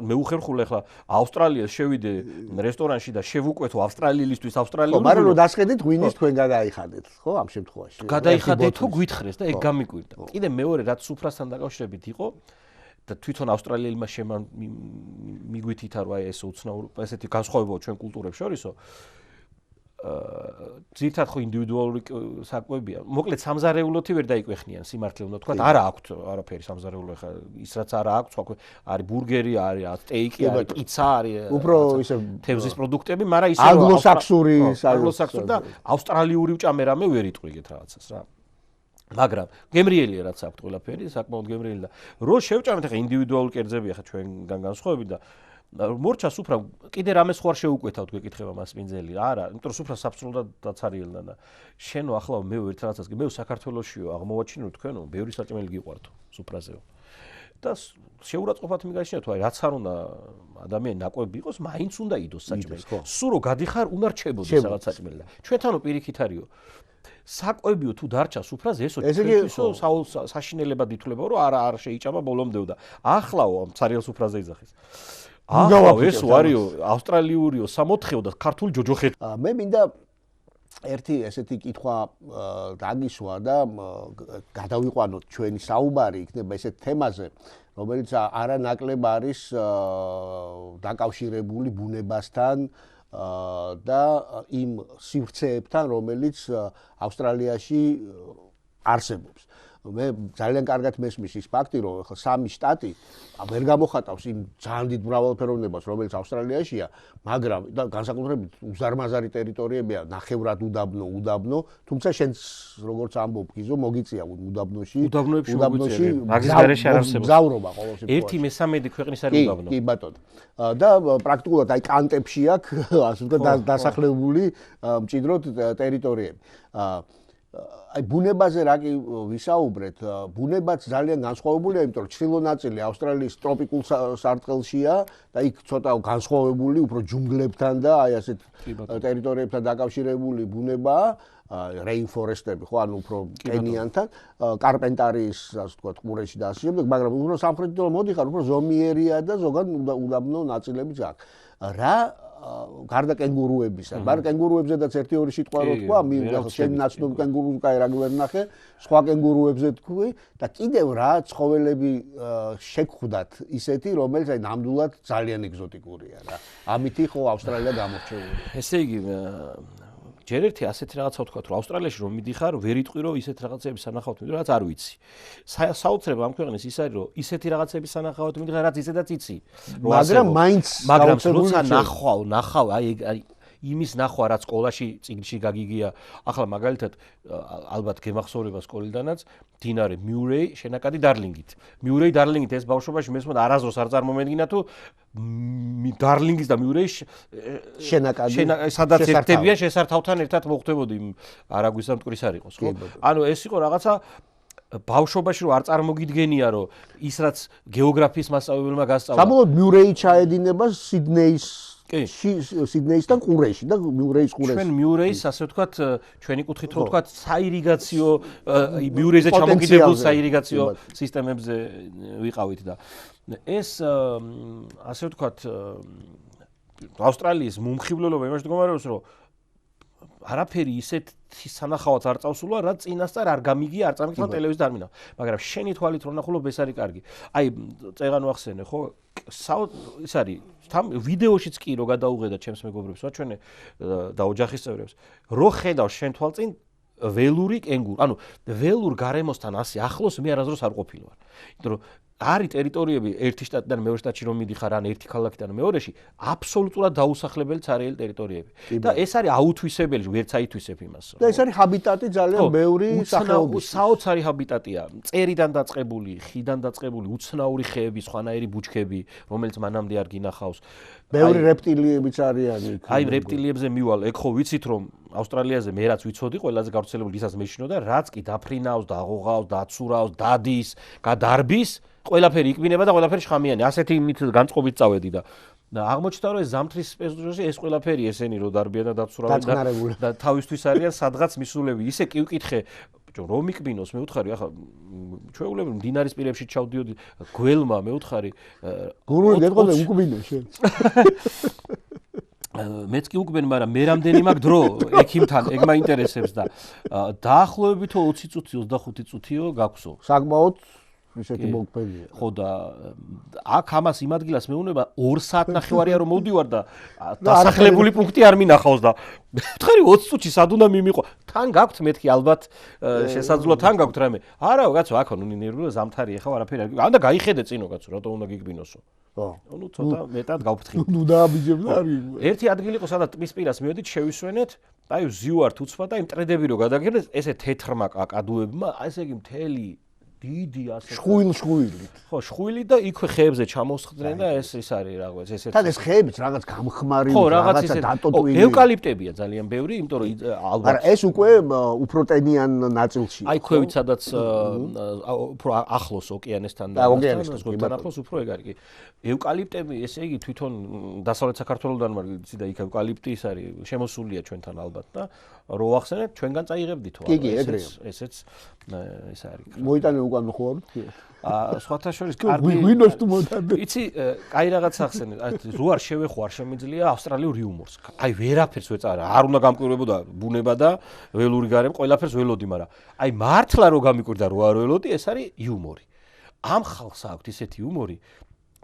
მე უხერხულ ახლა ავსტრალიას შევიდე რესტორანში და შევუკვეთო ავსტრალიელისთვის ავსტრალიური მაგრამ რომ დასყედით ღვინის თქვენ გადაიხადეთ ხო ამ შემთხვევაში გადაიხადეთ თუ გვითხრეს და ეგ გამიგვირდა კიდე მეორე რაც სუფრასთან დაკავშირებით იყო და თვითონ ავსტრალიელებმა მიგვითითა რომ აი ეს უცნაური ესეთი განსხვავებაა ჩვენ კულტურებს შორისო ძირთად ხო ინდივიდუალური საკვებია. მოკლედ სამზარეულოთი ვერ დაიკვეხნიან სიმართლე უნდა თქვა. არა აქვთ არაფერი სამზარეულო ხა ის რაც არა აქვთ სხვა არის ბურგერი, არის სტეიკი, არის პიცა, არის უფრო ისე თევზის პროდუქტები, მაგრამ ისე ანგლოსაქსური და ავსტრალიური უჭამე რამე ვერ იტყვი ეგეთ რაღაცას რა. მაგრამ გემრიელია რაც აქვთ ყველაფერი, საკმაოდ გემრიელი და რო შევჭამეთ ხა ინდივიდუალური კერძები ხა ჩვენგან განსხვავებით და მორჩა სუფრა კიდე რამე სხვა შევუკვეთავთ გეკითხება მას მინძელი არა იმიტომ რომ სუფრა საბსოლუტურად დაცარიელდა და შენო ახლა მე ერთ რაღაცას მე საქართველოსიო აღმოვაჩინე რომ თქვენო ბევრი საჭმელი გიყვართო სუფრაზეო და შეურაცხყოფათ მიგაშინათ აი რაც არ უნდა ადამიანი ნაკვები იყოს მაინც უნდა იდოს საჭმელი სულ რო გადიხარ უნდა რჩებოდეს რაღაც საჭმელი და ჩვენთანო პირიქით არისო საკვებიო თუ დარჩა სუფრაზე ესო საშინელებად ითვლება რომ არ შეიჭამა ბოლომდე და ახლაო ცარიელ სუფრაზე იძახის ეს ვარიო ავსტრალიურიო 64-ო და ქართული ჯოჯოხეთი. მე მინდა ერთი ესეთი კითხვა დაგისვა და გადავიყვანოთ ჩვენი საუბარი იქნება ესეთ თემაზე, რომელიც არანაკლებ არის დაკავშირებული ბუნებასთან და იმ სივრცეებთან, რომელიც ავსტრალიაში არსებობს. მე ძალიან კარგად მესმის ის ფაქტი, რომ ხა სამი შტატი ვერ გამოხატავს იმ ძალიან დიდ მრავალფეროვნებას, რომელიც ავსტრალიაშია, მაგრამ და განსაკუთრებით უზარმაზარი ტერიტორიებია, ნახევრად უდაბნო, თუმცა შენც როგორც ამბობ გიზო, მოგიწია უდაბნოში, მაგის გარეშე არ არსებობს. მგზავრობა ყოველ შემთხვევაში. 1/13 ქვეყნის არის უდაბნო. კი, ბატონო. და პრაქტიკულად აი კანტებში აქვს, ასე ვთქვათ, დასახლებული მჭიდროდ ტერიტორიები. აი ბუნებაზე რა კი ვისაუბრეთ, ბუნებაც ძალიან განსხვავებულია, იმიტომ რომ ჩრდილო ნაწილი ავსტრალიის ტროპიკულ სარტყელშია და იქ ცოტა განსხვავებული, უფრო ჯუნგლებთან და აი ასეთ ტერიტორიებთან დაკავშირებული ბუნებაა, რეინფორესტები, ხო, ანუ უფრო კენიანთან, კარპენტარიის, ასე ვთქვათ, ყურეში და ასე შემდეგ, მაგრამ უფრო სამხრეთიდან მოდიხარ, უფრო ზომიერია და ზოგან უდაბნო ნაწილებიც აქვს. რა გარდა კენგურუებისა, მაგრამ კენგურუებზედაც 1-2 სიტყვა რო თქვა, შენ ნაცნობ კენგურუს კაი რა ვერ ნახე, სხვა კენგურუებზე თქვი და კიდევ რა ცხოველები შეგხვდათ ისეთი, რომელიც აი ნამდვილად ძალიან ეგზოტიკურია რა. ამითი ხო ავსტრალია გამორჩეულია. ესე იგი ჯერ ერთი ასეთი რაღაცა ვთქვათ, რომ ავსტრალიაში რომ მიდიხარ, ვერ იტყვი რომ ისეთ რაღაცები სანახავთ, იმიტომ რომ რაც არ ვიცი. საოცრება ამ ქვეყნის ის არის, რომ ისეთი რაღაცები სანახავთ, მიდიხარ, რაც ისედაც იცი. მაგრამ მაინც როცა ნახავ, აი იმის ნახვა რაც სკოლაში წიგნში გაგიგია. ახლა მაგალითად ალბათ გემახსოვრება სკოლიდანაც დინარე მიურეი შენაკადი დარლინგით. მიურეი დარლინგით ეს ბავშვობაში მესმოდა არაზროს არ წარმომედგინა თუ დარლინგის და მიურეის შენაკადი სადაც ერთებიან შესართავთან ერთად მოხდებოდი არაგვის და მტკვრის არ იყოს, ხო? ანუ ეს იყო რაღაცა ბავშვობაში რომ არ წარმოგიდგენია რომ ის რაც გეოგრაფიის მასწავლებელმა გასწავლა. საბოლოოდ მიურეი ჩაედინება სიდნეისთან ყურეში და მიურეის ყურეში. ჩვენ მიურეის ასე ვთქვათ, ჩვენი კუთხით რო ვთქვათ, საირიგაციო მიურეიზე ჩამოკიდებულ საირიგაციო სისტემებზე ვიყავით და ეს ასე ვთქვათ ავსტრალიის მომხიბვლელობა იმაში მდგომარეობს, რომ არაფერი ისეთ სანახავად არ წავსულა, რაც წინასწარ არ გამიგია, არ წამიგდა ტელევიზორს არ მინდა. მაგრამ შენი თვალით რო ნახულობ, ეს არის კარგი. აი, წეღან ვახსენე, ხო? ის არის ვიდეოშიც კი რო გადაუღედა ჩემს მეგობრებს, ვაჩვენე და ოჯახის წევრებს, რო ხედავ შენ თვალწინ ველური კენგური. ანუ ველურ გარემოსთან ასე ახლოს მე არასდროს არ ყოფილი ვარ. იმიტომ რომ არის ტერიტორიები ერთი შტატიდან მეორე შტატში რომ მიდიხარ ან ერთი ქალაქიდან მეორეში აბსოლუტურად დაუსახლებელი ცარიელი ტერიტორიები და ეს არის აუთვისებელი ვერც აითვისებ იმას და ეს არის ჰაბიტატი ძალიან ბევრი სახეობის საოცარი ჰაბიტატია წერიდან დაწყებული ხიდან დაწყებული უცნაური ხეები სხვანაირი ბუჩქები რომელიც მანამდე არ გინახავს ბევრი რეპტილიებიც არიან იქ აი რეპტილიებზე მივალ ეგ ხო ვიცით რომ ავსტრალიაზე მე რაც ვიცოდი ყველაზე გავრცელებული ისაც მეშინოდა რაც კი დაფრინავს დაღოღავს დაცურავს დადის გადარბის ყველაფერი იკბინება და ყველაფერი შხამიანი ასეთი მით განწყობით წავედი და აღმოჩნდა რომ ეს ზამთრის პერიოდში ეს ყველაფერი ესენი რო დარბიან და დაცურავენ და თავისთვის არიან სადღაც მისულები ისე კი ვკითხე რომ მიკბინოს მე უთხარი ახლა ჩვეულები მდინარის პირებში ჩავდიოდი გველმა მე უთხარი გურუი გეტყობე უკბინო შენ მეც კი უკბენ მაგრამ მე რამდენი მაქვს დრო ექიმთან ეგ მაინტერესებს და დაახლოებით 20 წუთი 25 წუთიო გაქვსო საკმაოდ ისეთი მოგფენია. ხო და აქ ამას იმ ადგილას მეუნება 2 საათნახევარია რომ მოვდივარ და დასახლებული პუნქტი არ მინახავს და ვთხარი 20 წუთში სად უნდა მიმიყო. თან გაქვთ მეთქი ალბათ შესაძლოა თან გაქვთ რამე. არა, კაცო, აქ ნუ ნერვიო ზამთარი ახლა არაფერი არ. ანდა გაიხედე წინო კაცო, რატო უნდა გიგბინოსო. ხო. ნუ ცოტა მეტად გავფრთხილ. ნუ დააბიჯებდა არის. ერთი ადგილი იყო სადაც ტბის პირას მივედით, შევისვენეთ, აი ვზივართ უცბად და იმ ტრედები რო გადაგერდეთ, ესე თეთრმა კაკადუებმა, ესე იგი მთელი დიდი ასე შხუილი. ხო, შხუილი და იქვე ხეებზე ჩამოსხდნენ და ეს არის რაღაც ესეთი. თან ეს ხეებიც რაღაც გამხმარი, რაღაცა დატოტვილი. ევკალიპტებია ძალიან ბევრი, იმიტომ რომ ალბათ არა, ეს უკვე უფრო ტენიან ნაწილში. აი ქვევით სადაც უფრო ახლოს ოკეანესთან და ზღვასთან ახლოს უფრო ეგ არის. კი. ევკალიპტები, ესე იგი თვითონ დასავლეთ საქართველოსდან მარგიცი და იქ ევკალიპტი ის არის შემოსულია ჩვენთან ალბათ და რო ახსენეთ ჩვენგან წაიღებდითო ესეც ეს არის. მოიტანე უკან ხო? სხვათა შორის კარგი ვინოს თუ მოიტანე? იცი, კაი რაღაც ახსენე, რო არ შევეხო არ შემიძლია ავსტრალიურ იუმორს. აი ვერაფერს ვეწარა, არ უნდა გამკვირვებოდა ბუნება და ველური გარემო, ყველაფერს ველოდი, მაგრამ აი მართლა რო გამიკვირდა რო არ ველოდი, ეს არის იუმორი. ამ ხალხს აქვს ისეთი იუმორი.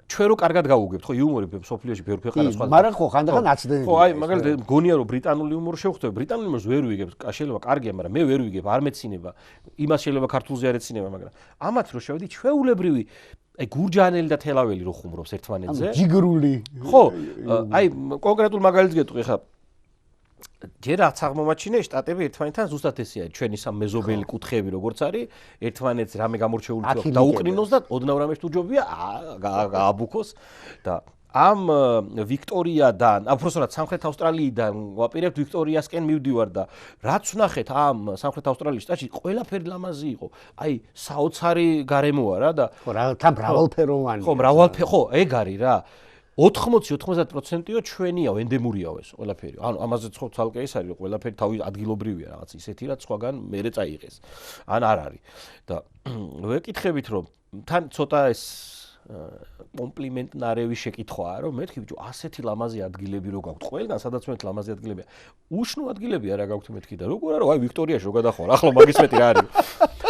ჩვენ რო კარგად გავუგებთ, ხო, იუმორი სოფლიოში ბევრი ქვეყანა სხვა. მაგრამ ხო, ხანდახან აცდენია. ხო, აი, მაგალითად, მგონია რომ ბრიტანული იუმორი შევხვდები, ბრიტანული იუმორს ვერ ვიგებ, შეიძლება კარგია, მაგრამ მე ვერ ვიგებ, არ მეცინება. იმას შეიძლება ქართულზე არ ეცინება, მაგრამ ამათ რო შევედი, ჩვეულებრივი აი გურჯანელი და თელაველი რო ხუმრობს ერთმანეთზე. ჯიგრული. ხო, აი, კონკრეტულ მაგალითს გეტყვი ხა. ჯერ რაც აღმომაჩინე შტატები ერთმანეთთან ზუსტად ესეა, ჩვენი სამ მეზობელი კუთხეები როგორც არის, ერთმანეთს რამე გამორჩეული აქვს დაუყრინოს და ოდნავ რამე თუჯობია, გააბუქოს და ამ ვიქტორიადან, უბრალოდ სამხრეთ ავსტრალიიდან ვაპირებთ ვიქტორიასკენ მივდივარ და რაც ვნახეთ ამ სამხრეთ ავსტრალიის შტატში, ყველაფერი ლამაზი იყო. აი, საოცარი გარემოა რა და ხო, რა თან მრავალფეროვანი. ხო, მრავალფეროვანი, ხო, ეგ არის რა. 80-90%-ო ჩვენიაო, ენდემურიაო ეს ყველაფერი. ანუ ამაზე ხო თალკე ის არის, რომ ყველაფერი თავი ადგილობრივია რაღაც ისეთი რაც სხვაგან მერე წაიღეს. ან არ არის. და ვეკითხებით რომ თან ცოტა ეს კომპლიმენტნარევი შეკითხვაა, რომ მეთქი ბიჭო, ასეთი ლამაზი ადგილები რო გაქვთ, ყველგან სადაც მე ლამაზი ადგილებია. უშნო ადგილები არა გაქვთ მეთქი და როგორ არა, აი ვიქტორიაში რო გადახვალ, ახლა მაგის მეტი რა არის.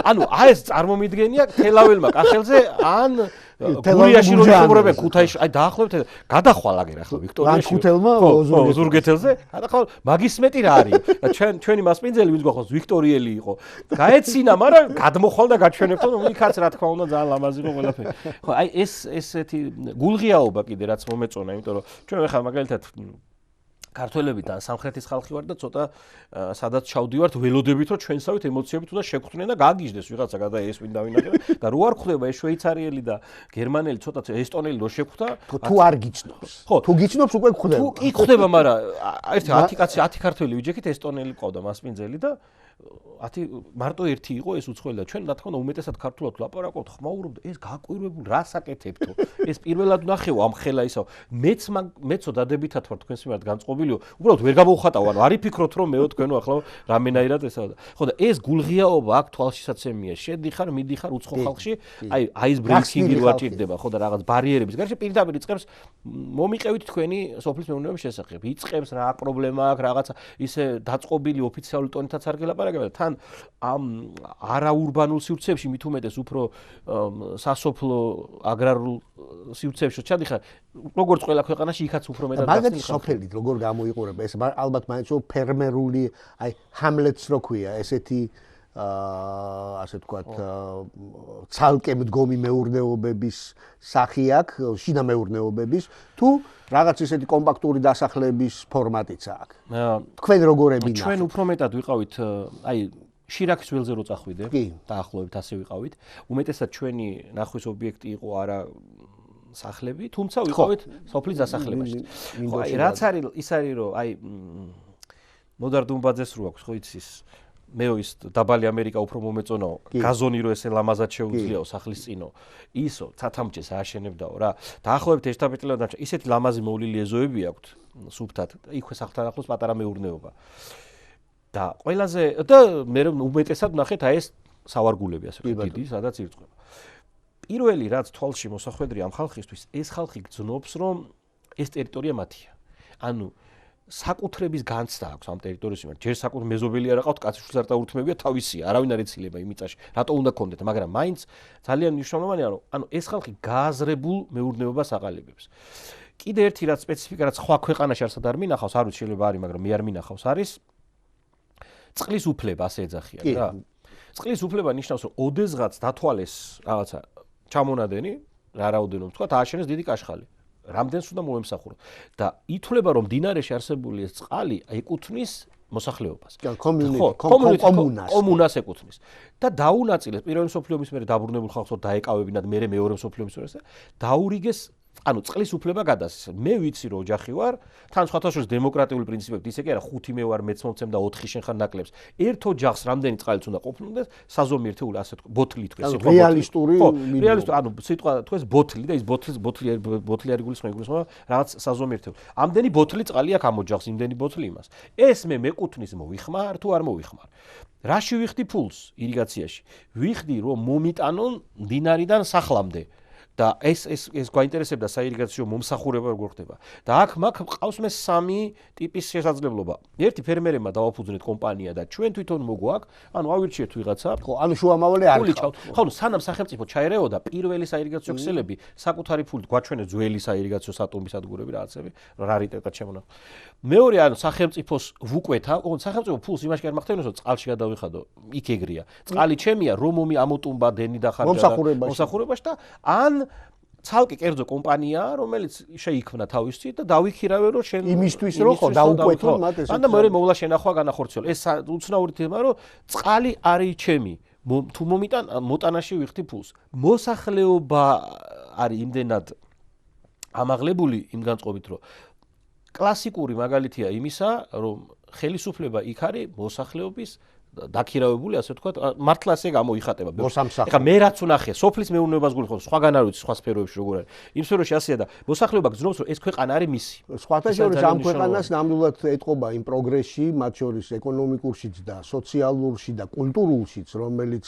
ანუ აი ეს წარმომიდგენია თელაველმა კახელზე ან გურიაში რო იხმობენ ქუთაისში, აი დაახლოებით გადახვალ აგერ ახლა ვიქტორიაში. ან ქუთელმა ზურგეთელზე, გადახვალ მაგის მეტი რა არის. და ჩვენი მასპინძელი ვინც გვახავს ვიქტორიელი იყო. გაეცინა, მაგრამ გადმოხვალ და გაჩვენებთ, რომ იქაც რა თქმა უნდა ძალიან ლამაზი იყო ყველაფერი. ხო, აი ესეთი გულღიაობა კიდე რაც მომეწონა, იმიტომ რომ ჩვენ ახლა მაგალითად ქართველები და სამხრეთის ხალხი ვარ და ცოტა სადაც ჩავდივართ ველოდებით რომ ჩვენსავით ემოციებით უნდა შეგხვდნენ და გაგიჟდეს ვიღაცა გადაეს ვინ დავინახე და რო არ ხვდება ეს შვეიცარიელი და გერმანელი ცოტა ესტონელი რო შეგხვდა თუ არ გიჩნობს თუ გიჩნობს უკვე გხვდება თუ კი ხვდება მაგრამ ერთი 10 კაცი 10 ქართველი ვიჯექით ესტონელი ყავდა მასპინძელი და 10 მარტო ერთი იყო ეს უცხოელი და ჩვენ რა თქმა უნდა უმეტესად ქართულად ვლაპარაკობთ ხმაურობთ ეს გაკვირვებულ რას აკეთებთო ეს პირველად ნახეო ამ ხელა ისო მეცო დადებითად ვარ თქვენს მიმართ განწყობილიო უბრალოდ ვერ გამოვხატავ ანუ არ იფიქროთ რომ მეო თქვენო ახლა რამენაირად ესა ხო და ეს გულღიაობა აქ თვალშისაცემია შედიხარ მიდიხარ უცხო ხალხში აი ის ბრინკინგი რო აჭირდება ხო და რაღაც ბარიერების გარშე პირდაპირ იწყებს მომიყევით თქვენი სოფლის მეურნეობის შესახებ იწყებს რა პრობლემა აქვს რაღაცა ისე დაწყობილი ოფიციალური ტონითაც არ გელაპარაკებთ თან ამ არაურბანულ სივრცეებში მით უმეტეს უფრო სასოფლო აგრარულ სივრცეებში ჩადიხარ როგორც ყველა ქვეყანაში იქაც უფრო მეტად მაგალითად სოფელით როგორ გამოიყურება ეს ალბათ მაინც ფერმერული აი ჰამლეტს რო ქვია ესეთი ასე ვთქვათ ცალკე მდგომი მეურნეობების სახი აქვს შიდა მეურნეობების თუ რაღაც ისეთი კომპაქტური დასახლების ფორმატიც აქვს თქვენ როგორები ნახეთ ჩვენ უფრო მეტად ვიყავით აი შირაქის ველზე რო წახვიდე დაახლოებით ასე ვიყავით უმეტესად ჩვენი ნახვის ობიექტი იყო არა სახლები თუმცა ვიყავით სოფლის დასახლებაში ხო აი რაც არის ის არის რომ აი ნოდარ დუმბაძეს რო აქვს ხო იცის მეო ის დაბალი ამერიკა უფრო მომეწონაო გაზონი რო ესე ლამაზად შეუძლიაო სახლის წინო ისო ცათამჭეს ააშენებდაო რა დაახლოებით ერთაპეტილად დამჭა ისეთი ლამაზი მოვლილი ეზოები აქვთ სუფთად იქვე სახლთან ახლოს პატარა მეურნეობა და ყველაზე და მე უმეტესად ნახეთ აი ეს სავარგულები ასე ვთქვი დიდი სადაც ირწყვება პირველი რაც თვალში მოსახვედრია ამ ხალხისთვის ეს ხალხი გძნობს რომ ეს ტერიტორია მათია ანუ საკუთრების განცდა აქვს ამ ტერიტორიაზე, მაგრამ ჯერ საკუთარ მეზობელი არ აყავთ, კაცის შვილს არ დაურთმევია თავისია, არავინ არ ეცილება იმ მიწაში. რატო უნდა გქონდეთ, მაგრამ მაინც ძალიან მნიშვნელოვანია, რომ ანუ ეს ხალხი გააზრებულ მეურნეობას აყალიბებს. კიდე ერთი რაც სპეციფიკა რაც სხვა ქვეყანაში არსად არ მინახავს, არ ვიცი შეიძლება არის, მაგრამ მე არ მინახავს, არის წყლის უფლება, ასე ეძახიან რა. წყლის უფლება ნიშნავს, რომ ოდესღაც დათვალეს რაღაცა ჩამონადენი, რა რაოდენობა თქვა, ააშენეს დიდი კაშხალი. რამდენს უნდა მოემსახუროს და ითვლება რომ დინარეში არსებული ეს წყალი ეკუთვნის მოსახლეობას. კომუნას ეკუთვნის. და დაუნაწილეს პირველი მსოფლიო ომის მერე დაბრუნებულ ხალხს დაეკავებინათ, მერე მეორე მსოფლიო ომის მერე დაურიგეს ანუ წყლის უფლება გადასცეს. მე ვიცი რომ ოჯახი ვარ, თან სხვათაშორის დემოკრატიული პრინციპებით ისე კი არა, 5 მე ვარ, მეც მომცემ და 4 შენ ხარ ნაკლებს. ერთ ოჯახს რამდენი წყალიც უნდა ყოფნოდეს, საზომი ერთეული ასე თქვა, ბოთლი თქვა, სიტყვა რეალისტური. რეალისტური, ანუ სიტყვა თქვა ბოთლი და ის ბოთლი არ იგულისხმება, რაღაც საზომი ერთეული. ამდენი ბოთლი წყალი აქვს ამ ოჯახს, იმდენი ბოთლი იმას. ეს მე მეკუთვნის მოვიხმარ თუ არ მოვიხმარ. რაში ვიხდი ფულს ირიგაციაში? ვიხდი რომ მომიტანონ დინარიდან სახლამდე. და ეს გვაინტერესებდა საირიგაციო მომსახურება როგორ ხდება. და აქ მაგ ყავს მე 3 ტიპის შესაძლებლობა. ერთი ფერმერებმა დავაფუძნეთ კომპანია და ჩვენ თვითონ მოგვაქვს, ანუ ავირჩიეთ ვიღაცა. ხო, ანუ შუამავალი არ იყო. ხო, სანამ სახელმწიფო ჩაერეოდა პირველი საირიგაციო ქსელები, საკუთარი ფულით გვაჩვენეს ძველი საირიგაციო სატუმბის სადგურები რაღაცები, რარიტეტად შემონა. მეორე ანუ სახელმწიფოს ვუკვეთა, სახელმწიფო ფულს იმაში არ მახდენოს, რომ წყალში გადავიხადო, იქ ეგრია. წყალი ჩემია, რომ მომი ამოტუმბა დენი დახარჯა მომსახურებაში და ან ცალკე კერძო კომპანია, რომელიც შეიქმნა თავისით და დავიქირავე რომ შენ იმისთვის რომ ხო დაუკვეთო მათ ესე. ან და მე მოულა შენახვა განახორციელო. ეს უცნაური თემა რომ წყალი არის ჩემი. თუ მომიტან მოტანაში ვიხდი ფულს. მოსახლეობა არის იმდენად ამაღლებული იმ განწყობით რომ კლასიკური მაგალითია იმისა, რომ ხელისუფლება იქ არის მოსახლეობის დაქირავებული, ასე ვთქვათ, მართლა ასე გამოიხატება. ეხლა მე რაც ვნახე, სოფლის მეურნეობას გულისხმობ, სხვაგან არ ვიცი, სხვა სფეროებში როგორ არის. იმ სფეროში ასეა და მოსახლეობა გძნობს, რომ ეს ქვეყანა არის მისი. სხვათა შორის ამ ქვეყანას ნამდვილად ეტყობა იმ პროგრესში, მათ შორის ეკონომიკურშიც და სოციალურში და კულტურულშიც, რომელიც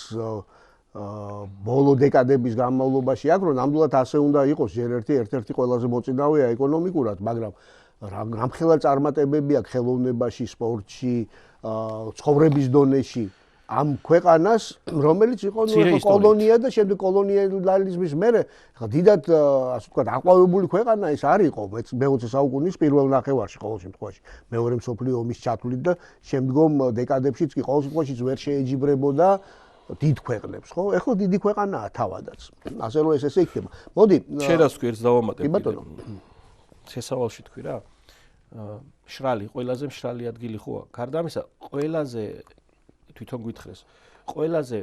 ბოლო დეკადების განმავლობაში აქვს, რომ ნამდვილად ასე უნდა იყოს, ერთ-ერთი ყველაზე მოწინავეა ეკონომიკურად, მაგრამ რამხელა წარმატებები აქვს ხელოვნებაში, სპორტში, ცხოვრების დონეში ამ ქვეყანას, რომელიც იყო კოლონია და შემდეგ კოლონიალიზმის მერე დიდად, ასე ვთქვათ, აყვავებული ქვეყანა ეს არ იყო მე-20 საუკუნის პირველ ნახევარში ყოველ შემთხვევაში. მეორე მსოფლიო ომის ჩათვლით და შემდგომ დეკადებშიც კი ყოველ შემთხვევაში ვერ შეეჯიბრებოდა დიდ ქვეყნებს, ხო? ეხლა დიდი ქვეყანაა თავადაც. ასე რომ ეს ესე იქნება. მოდი, შენას ვქი ერთს დავამატებ. შესავალში თქვი რა. შრალი, ყველაზე მშრალი ადგილი ხო? გარდა ამისა, ყველაზე თვითონ გითხრეს, ყველაზე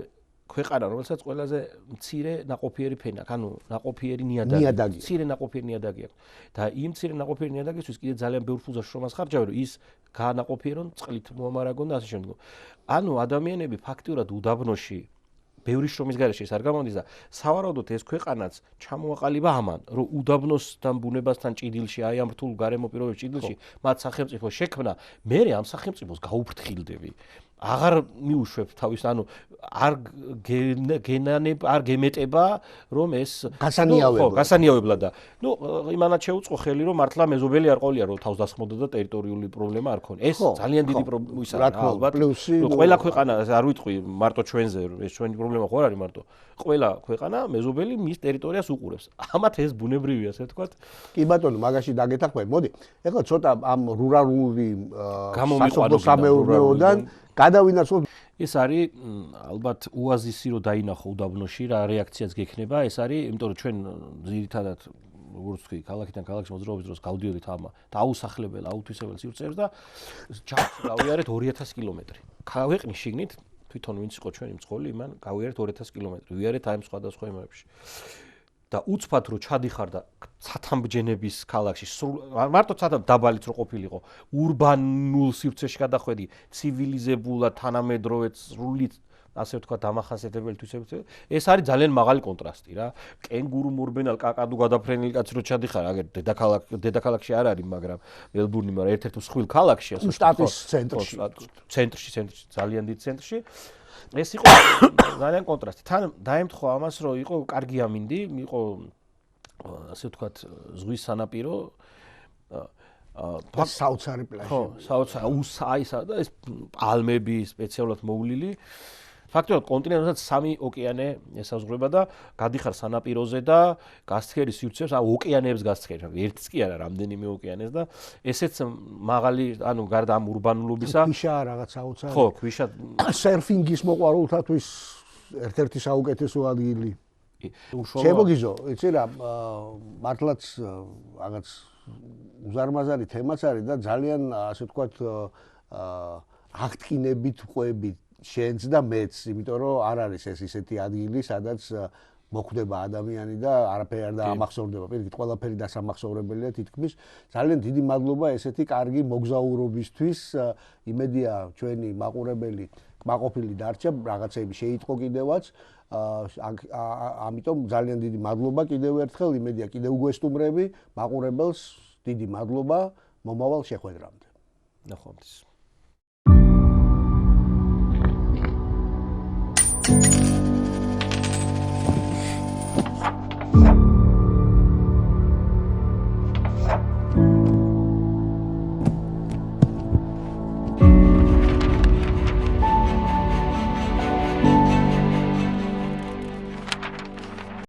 ქვეყანა, რომელსაც ყველაზე მცირე ნაყოფიერი ფენა აქვს, ანუ ნაყოფიერი ნიადაგი. მცირე ნაყოფიერი ნიადაგი აქვს. და იმ მცირე ნაყოფიერი ნიადაგისთვის კიდე ძალიან ბევრ ფულს შრომას ხარჯავენ, რომ ის გაანაყოფიერონ, წყლით მოამარაგონ და ასე შემდეგ. ანუ ადამიანები ფაქტიურად უდაბნოში ბევრი შრომის გარეშე ეს არ გამოდის და სავარაუდოდ ეს ქვეყანაც ჩამოაყალიბა ამან, რომ უდაბნოსთან ბუნებასთან ჭიდილში, აი ამ რთულ გარემო პირობებში ჭიდილში, მათ სახელმწიფო შექმნა, მე ამ სახელმწიფოს გაუფრთხილდები. აღარ მიუშვებ თავის, ანუ არ გემეტება, რომ ეს გასანიავებლა და იმანაც შეუწყო ხელი, რომ მართლა მეზობელი არ ყოლია, რომ თავს დასხმოდა და ტერიტორიული პრობლემა არ ქონია. ეს ძალიან დიდი პრობლემაა, ალბათ. ყველა ქვეყანა, არ ვიტყვი მარტო ჩვენზე, ეს ჩვენი პრობლემა ხო არ არის მარტო. ყველა ქვეყანა მეზობელი მის ტერიტორიას უყურებს. ამათ ეს ბუნებრივია, ასე ვთქვათ. კი ბატონო, მაგაში დაგეთანხმები. მოდი, ეხლა ცოტა ამ რურალური სამეურნეოდან გადავინაცვლოთ. ეს არის ალბათ ოაზისი რო დაინახო უდაბნოში, რა რეაქციაც გექნება, ეს არის, იმიტომ რომ ჩვენ ძირითადად როგორც ვთქვი, ქალაქიდან ქალაქში მოძრაობის დროს გავდიოდით ამ დაუსახლებელ, აუთვისებელ სივრცეებს და გავიარეთ 2000 კილომეტრი. ქვეყნის შიგნით თვითონ ვინც იყო ჩვენი მძღოლი, იმან გავიარეთ 2000 კილომეტრი. ვიარეთ აი ამ სხვადასხვა იმებში. და უცბად რო ჩადიხარ და ცათამბჯენების ქალაქში, მარტო დაბალიც რო ყოფილიყო, ურბანულ სივრცეში გადახვედი, ცივილიზებულად, თანამედროვე, სრულით ასე ვთქვათ, დამახასიათებელი თვისებებით, ეს არის ძალიან მაღალი კონტრასტი რა. კენგურუ მორბენალ კაკადუ გადაფრენილი კაცი რო ჩადიხარ, აგერ დედაქალაქში არ არის, მაგრამ მელბურნი, მაგრამ ერთ-ერთ მსხვილ ქალაქში, ასე შტატის ცენტრში, ძალიან დიდ ცენტრში. ეს იყო ძალიან კონტრასტი. თან დაემთხვა ამას, რომ იყო კარგი ამინდი, იყო ასე ვთქვათ, ზღვის სანაპირო. საოცარი პლაჟი. ხო, საოცარი უსაისა და ეს პალმები სპეციალურად მოვლილი. ფაქტობრივად კონტინენტსაც 3 ოკეანე ესაზღვრება და გადიხარ სანაპიროზე და გასცქერი სივრცეებს, ოკეანეებს გასცქერი, ერთიც კი არა, რამდენიმე ოკეანეს და ესეც მაღალი, ანუ გარდა ამ ურბანულობისა, ქვიშაა რაღაც საოცარი. ხო, ქვიშა სერფინგის მოყვარულთათვის ერთ-ერთი საუკეთესო ადგილი. შემოგიზო, იცი რა, მართლაც რაღაც უზარმაზარი თემაც არის და ძალიან ასე ვთქვათ აღტკინებით ყვები შენც და მეც, იმიტომ რომ არ არის ეს ისეთი ადგილი, სადაც მოხვდება ადამიანი და არაფერი არ დაამახსოვრდება. პირიქით, ყველაფერი დასამახსოვრებელია თითქმის. ძალიან დიდი მადლობა ესეთი კარგი მოგზაურობისთვის. იმედია ჩვენი მაყურებელი კმაყოფილი დარჩა, რაღაცები შეიტყო კიდევაც. ამიტომ ძალიან დიდი მადლობა კიდევ ერთხელ, იმედია კიდევ გვესტუმრები, მაყურებელს დიდი მადლობა, მომავალ შეხვედრამდე. ნახვამდის. Yeah.